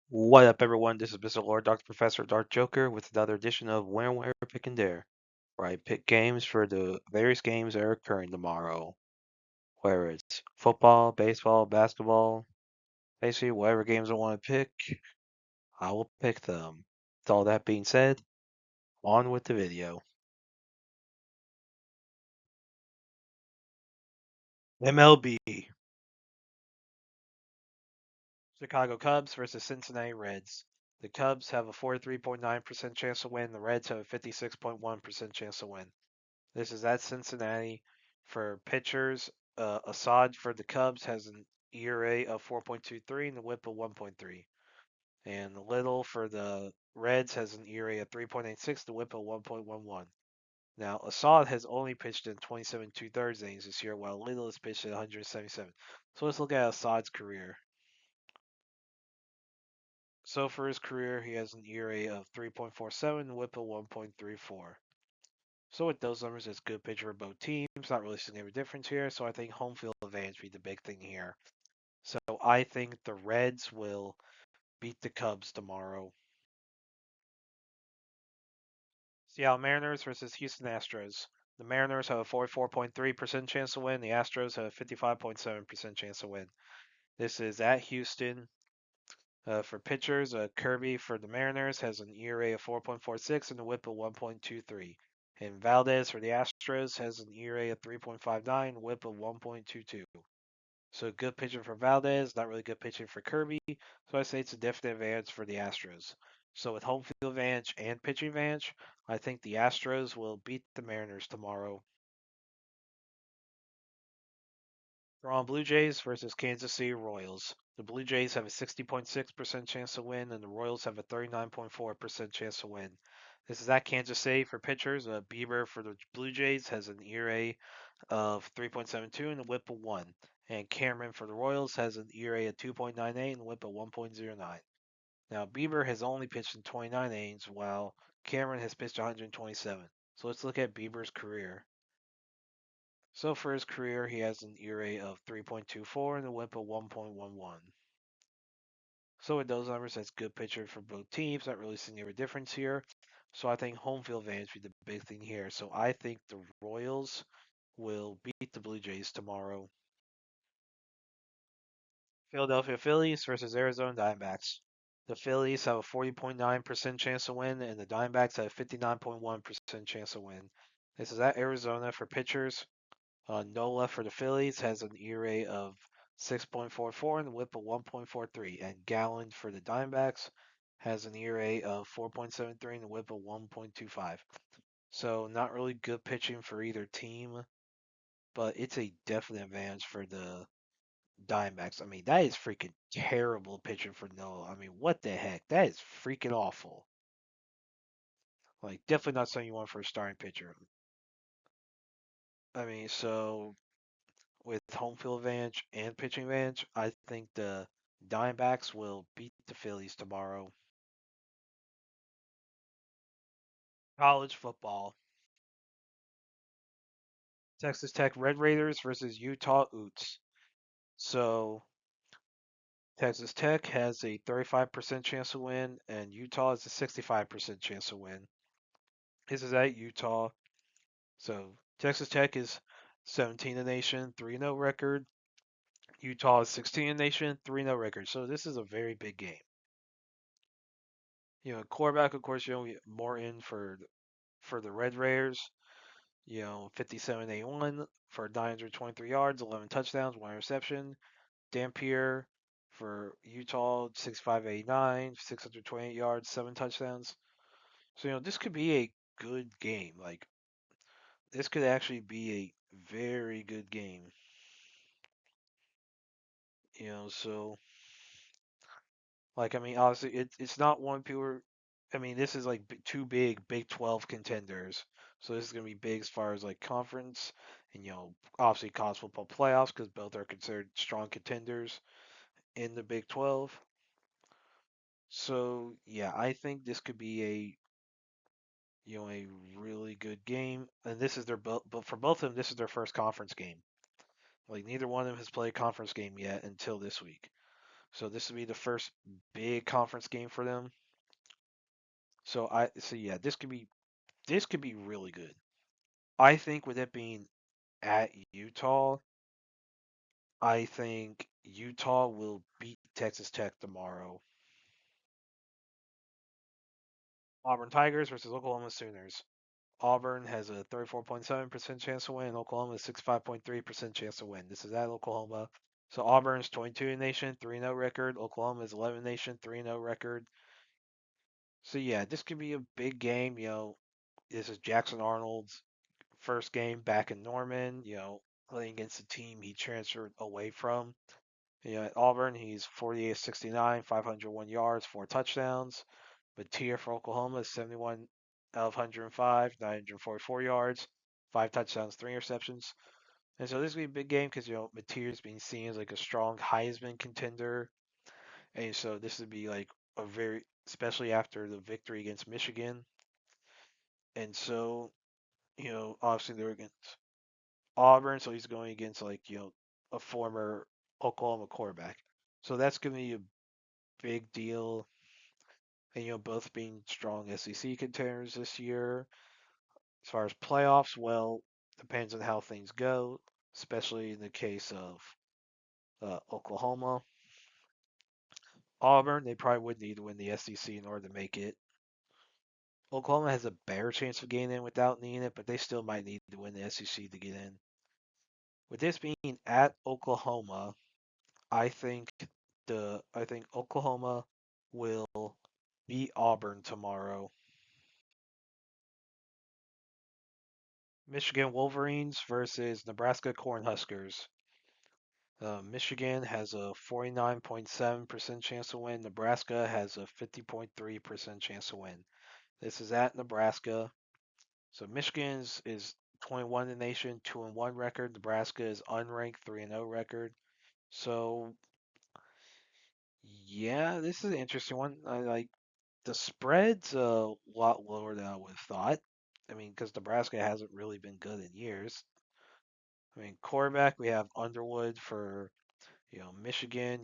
What up, everyone? This is Mr. Lord, Dr. Professor, Dark Joker, with another edition of Where, Pick, and Dare, where I pick games for the various games that are occurring tomorrow. Whether it's football, baseball, basketball, basically whatever games I want to pick, I will pick them. With all that being said, on with the video. MLB. Chicago Cubs versus Cincinnati Reds. The Cubs have a 43.9% chance to win. The Reds have a 56.1% chance to win. This is at Cincinnati. For pitchers, Assad for the Cubs has an ERA of 4.23 and a WHIP of 1.3. And Little for the Reds has an ERA of 3.86, the WHIP of 1.11. Now, Assad has only pitched in 27 2/3 innings this year, while Little has pitched in 177. So let's look at Assad's career. So for his career, he has an ERA of 3.47, WHIP of 1.34. So with those numbers, it's good pitcher for both teams. Not really seeing any difference here. So I think home field advantage be the big thing here. So I think the Reds will beat the Cubs tomorrow. Seattle Mariners versus Houston Astros. The Mariners have a 44.3% chance to win. The Astros have a 55.7% chance to win. This is at Houston. For pitchers, Kirby for the Mariners has an ERA of 4.46 and a WHIP of 1.23. And Valdez for the Astros has an ERA of 3.59, WHIP of 1.22. So good pitching for Valdez, not really good pitching for Kirby. So I say it's a definite advantage for the Astros. So with home field advantage and pitching advantage, I think the Astros will beat the Mariners tomorrow. Toronto Blue Jays versus Kansas City Royals. The Blue Jays have a 60.6% chance to win, and the Royals have a 39.4% chance to win. This is at Kansas City for pitchers. Bieber for the Blue Jays has an ERA of 3.72 and a WHIP of 1. And Cameron for the Royals has an ERA of 2.98 and a WHIP of 1.09. Now, Bieber has only pitched in 29 innings, while Cameron has pitched 127. So let's look at Bieber's career. So for his career, he has an ERA of 3.24 and a WHIP of 1.11. So with those numbers, that's good pitcher for both teams. Not really seeing any difference here. So I think home field advantage would be the big thing here. So I think the Royals will beat the Blue Jays tomorrow. Philadelphia Phillies versus Arizona Diamondbacks. The Phillies have a 40.9% chance to win, and the Diamondbacks have a 59.1% chance to win. This is at Arizona for pitchers. Nola for the Phillies has an ERA of 6.44 and a WHIP of 1.43, and Gallen for the Diamondbacks has an ERA of 4.73 and a WHIP of 1.25. So not really good pitching for either team, but it's a definite advantage for the Diamondbacks. I mean, that is freaking terrible pitching for Nola. I mean, what the heck? That is freaking awful. Like, definitely not something you want for a starting pitcher. I mean, so with home field advantage and pitching advantage, I think the Diamondbacks will beat the Phillies tomorrow. College football. Texas Tech Red Raiders versus Utah Utes. So Texas Tech has a 35% chance to win, and Utah has a 65% chance to win. This is at Utah. So Texas Tech is 17 in the nation, 3-0 record. Utah is 16 in the nation, 3-0 record. So this is a very big game. Quarterback, of course, more in for the Red Raiders. 57-81 for 923 yards, 11 touchdowns, 1 reception. Dampier for Utah, 65-89, 628 yards, 7 touchdowns. So, this could be a good game. Like, this could actually be a very good game. So, like, I mean, obviously, it's not one pure. I mean, this is like two big Big 12 contenders. So this is going to be big as far as like conference and, obviously college football playoffs because both are considered strong contenders in the Big 12. So yeah, I think this could be a really good game. And this is but for both of them, this is their first conference game. Like neither one of them has played a conference game yet until this week. So this will be the first big conference game for them. So yeah, this could be really good. I think with it being at Utah, I think Utah will beat Texas Tech tomorrow. Auburn Tigers versus Oklahoma Sooners. Auburn has a 34.7% chance to win. Oklahoma has 65.3% chance to win. This is at Oklahoma. So Auburn's 22 in nation, 3-0 record. Oklahoma's 11 nation, 3-0 record. So yeah, this could be a big game. This is Jackson Arnold's first game back in Norman. Playing against a team he transferred away from. At Auburn, he's 48-69, 501 yards, 4 touchdowns. But Tier for Oklahoma is 71 out of 105, 944 yards, 5 touchdowns, 3 interceptions. And so this is going to be a big game because, Mateer is being seen as like a strong Heisman contender. And so this would be like especially after the victory against Michigan. And so, obviously they're against Auburn, so he's going against like, a former Oklahoma quarterback. So that's going to be a big deal. And, both being strong SEC contenders this year. As far as playoffs, well, depends on how things go, especially in the case of Oklahoma. Auburn, they probably would need to win the SEC in order to make it. Oklahoma has a better chance of getting in without needing it, but they still might need to win the SEC to get in. With this being at Oklahoma, I think Oklahoma will beat Auburn tomorrow. Michigan Wolverines versus Nebraska Cornhuskers. Michigan has a 49.7% chance to win. Nebraska has a 50.3% chance to win. This is at Nebraska. So Michigan is 21 in the nation, 2-1 record. Nebraska is unranked, 3-0 record. So yeah, this is an interesting one. I like the spread's a lot lower than I would have thought. I mean, because Nebraska hasn't really been good in years. I mean, quarterback, we have Underwood for, Michigan,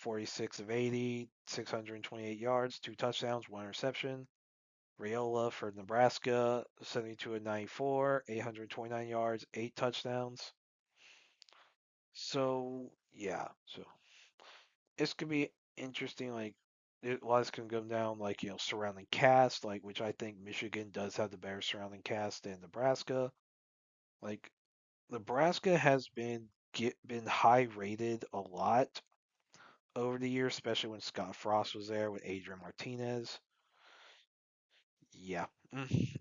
46 of 80, 628 yards, 2 touchdowns, 1 interception. Raiola for Nebraska, 72 of 94, 829 yards, 8 touchdowns. So, yeah. So, this could be interesting. Like, a lot of this can go down, like, surrounding cast, like, which I think Michigan does have the better surrounding cast than Nebraska. Like, Nebraska has been high rated a lot over the years, especially when Scott Frost was there with Adrian Martinez. Yeah.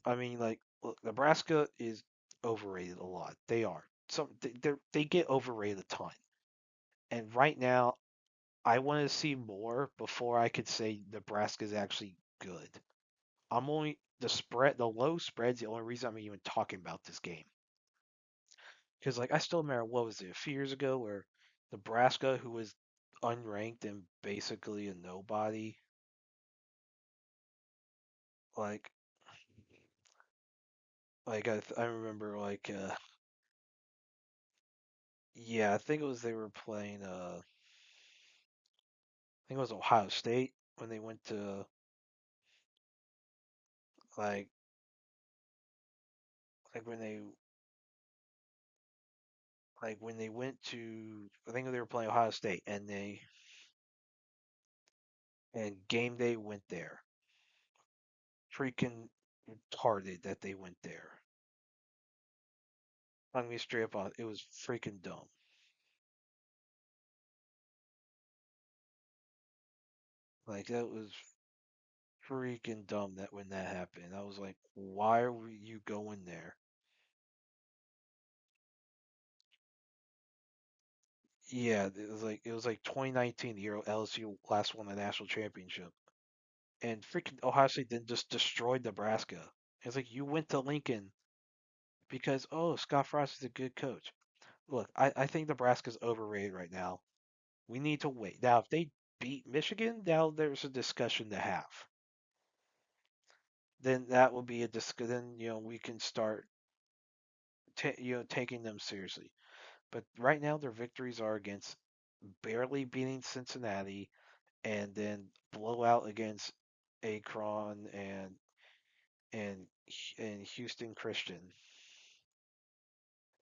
I mean, like, look, Nebraska is overrated a lot. They are. They get overrated a ton. And right now, I want to see more before I could say Nebraska is actually good. The low spread's the only reason I'm even talking about this game. Because, like, I still remember, what was it, a few years ago, where Nebraska, who was unranked and basically a nobody, like, I remember, like, yeah, I think it was they were playing, I think it was Ohio State when they went to, like, like when they went to, I think they were playing Ohio State, and game day went there. Freaking retarded that they went there. I'm gonna be straight up on it. It was freaking dumb. Like, that was freaking dumb that when that happened. I was like, why are you going there? Yeah, it was like 2019, the year LSU last won the national championship, and freaking Ohio State then just destroyed Nebraska. It's like you went to Lincoln because, oh, Scott Frost is a good coach. Look, I think Nebraska's overrated right now. We need to wait. Now, if they beat Michigan, now there's a discussion to have. Then that will be a discussion. Then we can start taking them seriously. But right now, their victories are against barely beating Cincinnati, and then blowout against Akron and and Houston Christian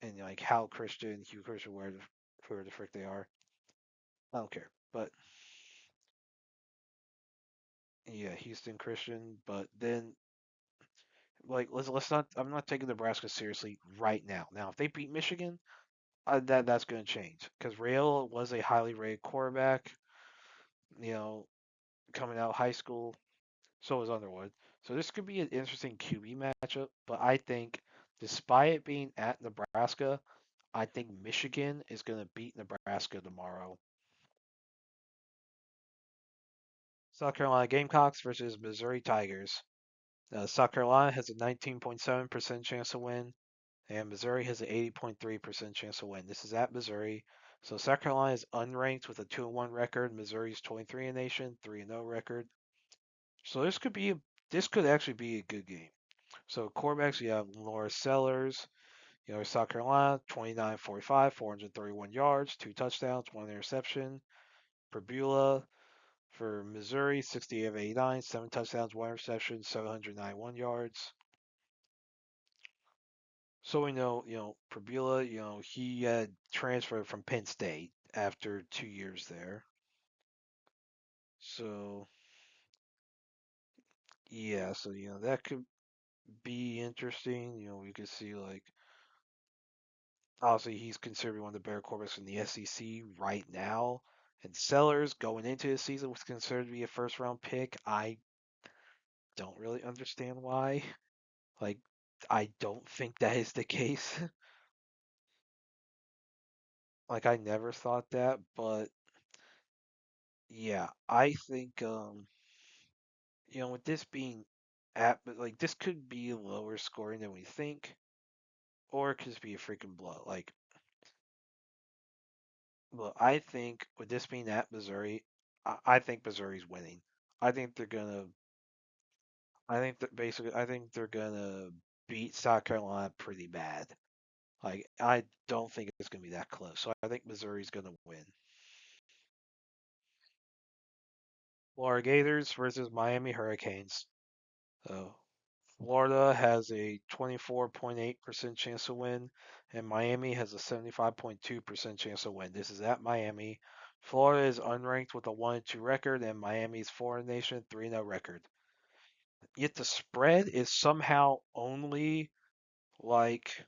and like Hal Christian, Hugh Christian, where the frick they are. I don't care, but yeah, Houston Christian. But then like let's not. I'm not taking Nebraska seriously right now. Now, if they beat Michigan, that's going to change because Rail was a highly rated quarterback. You know, coming out of high school, so was Underwood. So this could be an interesting QB matchup. But I think, despite it being at Nebraska, I think Michigan is going to beat Nebraska tomorrow. South Carolina Gamecocks versus Missouri Tigers. South Carolina has a 19.7% chance to win, and Missouri has an 80.3% chance to win. This is at Missouri. So South Carolina is unranked with a 2-1 record. Missouri's 23 in nation, 3-0 record. So this could actually be a good game. So quarterbacks, you have Laura Sellers, South Carolina, 29-45, 431 yards, 2 touchdowns, 1 interception. Perbula for Missouri, 68 of 89, 7 touchdowns, 1 interception, 791 yards. So we know, Perbula, he had transferred from Penn State after 2 years there. So yeah, so that could be interesting. We could see like obviously he's considered one of the better quarterbacks in the SEC right now. And Sellers going into the season was considered to be a first round pick. I don't really understand why. Like, I don't think that is the case. Like, I never thought that, but yeah, I think with this being but like this could be lower scoring than we think, or it could just be a freaking blow. Like, well, I think with this being at Missouri, I think Missouri's winning. I think they're gonna. I think they're gonna beat South Carolina pretty bad. Like, I don't think it's gonna be that close. So I think Missouri's gonna win. Florida Gators versus Miami Hurricanes. So Florida has a 24.8% chance to win, and Miami has a 75.2% chance to win. This is at Miami. Florida is unranked with a 1-2 record, and Miami's 4 nation, 3-0 record. Yet the spread is somehow only like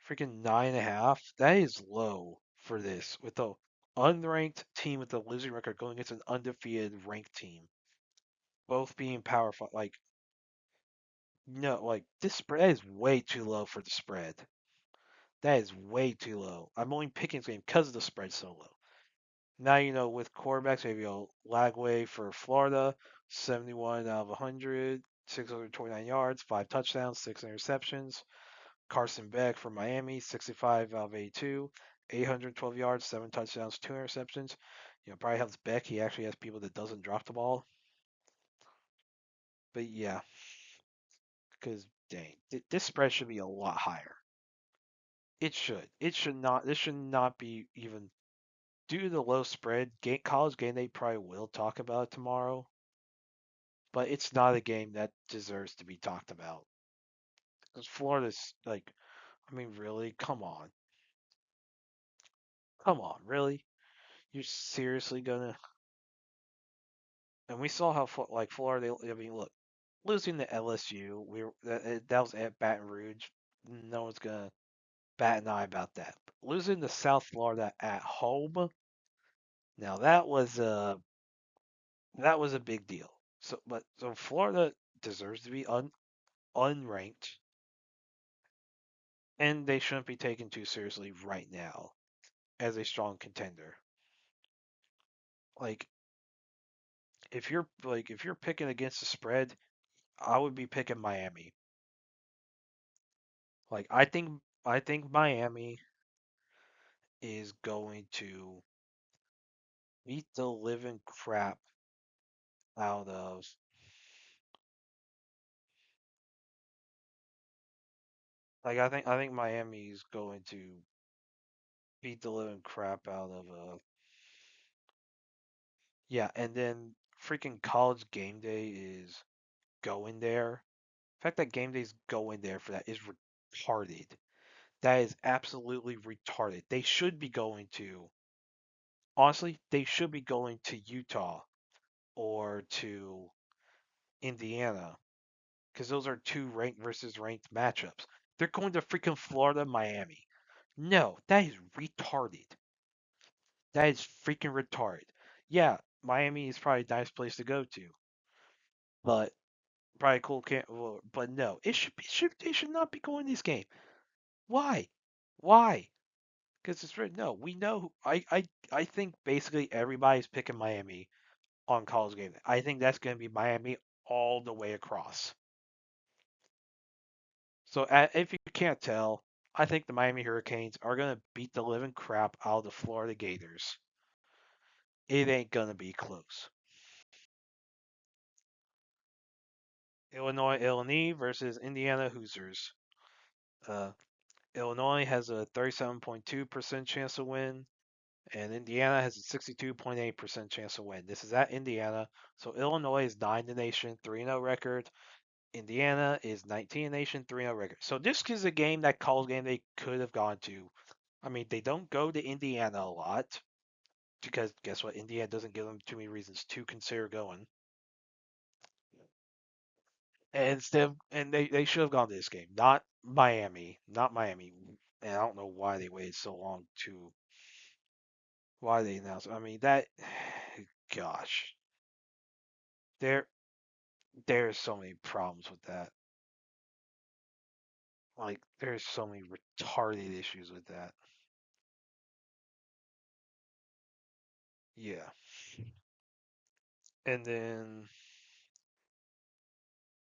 freaking 9.5. That is low for this, with the unranked team with a losing record going against an undefeated ranked team, both being powerful. Like, no, like this spread is way too low for the spread. That is way too low. I'm only picking this game because the spread's so low. Now with quarterbacks, maybe Lagway for Florida, 71 out of 100, 629 yards, 5 touchdowns, 6 interceptions. Carson Beck for Miami, 65 out of 82, 812 yards, 7 touchdowns, 2 interceptions. Probably helps Beck. He actually has people that doesn't drop the ball. But yeah, because dang, this spread should be a lot higher. It should. It should not. This should not be even due to the low spread. College game day probably will talk about it tomorrow, but it's not a game that deserves to be talked about. Because Florida's like, I mean, really, come on, really, you're seriously gonna? And we saw how like Florida. I mean, look, losing to LSU, that was at Baton Rouge. No one's gonna bat an eye about that. But losing to South Florida at home, now that was a big deal. So Florida deserves to be unranked, and they shouldn't be taken too seriously right now as a strong contender. Like if you're picking against the spread, I would be picking Miami. Like I think Miami is going to beat the living crap out of. Like I think Miami is going to beat the living crap out of yeah, and then freaking college game day is going there. The fact that game day's going there for that is retarded. That is absolutely retarded. They should be going to, honestly, they should be going to Utah or to Indiana because those are two ranked versus ranked matchups. They're going to freaking Florida, Miami. No, that is retarded. That is freaking retarded. Yeah, Miami is probably a nice place to go to, but probably cool. Can't, well, but no, they should not be going to this game. Why? Why? Because it's written. No, we know. I think basically everybody's picking Miami on college game day. I think that's going to be Miami all the way across. So if you can't tell, I think the Miami Hurricanes are going to beat the living crap out of the Florida Gators. It ain't going to be close. Illinois Illini versus Indiana Hoosiers. Uh, Illinois has a 37.2% chance to win, and Indiana has a 62.8% chance to win. This is at Indiana, so Illinois is 9 the nation, 3-0 record. Indiana is 19 nation, 3-0 record. So this is a game that college game they could have gone to. I mean, they don't go to Indiana a lot because guess what? Indiana doesn't give them too many reasons to consider going. And instead, and they should have gone to this game, not Miami, not Miami. And I don't know why they waited so long to why they announced. I mean that, gosh, there there's so many problems with that. Like there's so many retarded issues with that. Yeah. And then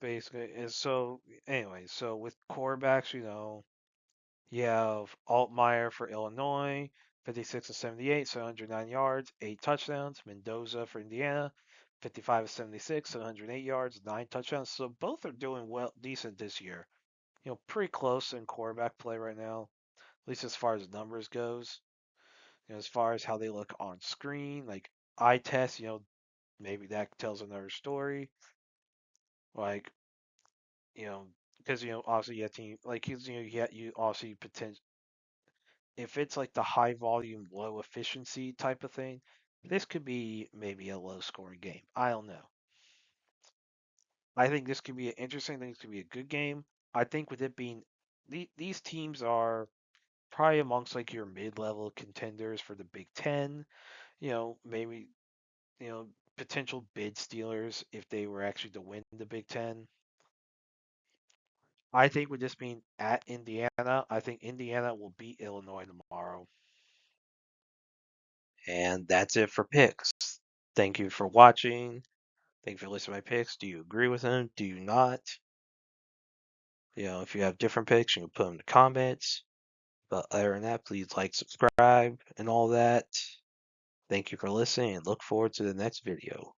basically, and so anyway, so with quarterbacks, you have Altmaier for Illinois, 56 of 78, 709 yards, 8 touchdowns. Mendoza for Indiana, 55 of 76, 708 yards, 9 touchdowns. So both are doing well, decent this year. Pretty close in quarterback play right now, at least as far as numbers goes. As far as how they look on screen, like eye test, maybe that tells another story. Like, because obviously you have team like you obviously potential if it's like the high volume, low efficiency type of thing, this could be maybe a low scoring game. I don't know. I think this could be an interesting. I think this could be a good game. I think with it being these teams are probably amongst like your mid level contenders for the Big Ten. Maybe you know potential bid stealers if they were actually to win the Big Ten. I think with this being at Indiana, I think Indiana will beat Illinois tomorrow. And that's it for picks. Thank you for watching. Thank you for listening to my picks. Do you agree with them? Do you not? If you have different picks, you can put them in the comments. But other than that, please like, subscribe, and all that. Thank you for listening, and look forward to the next video.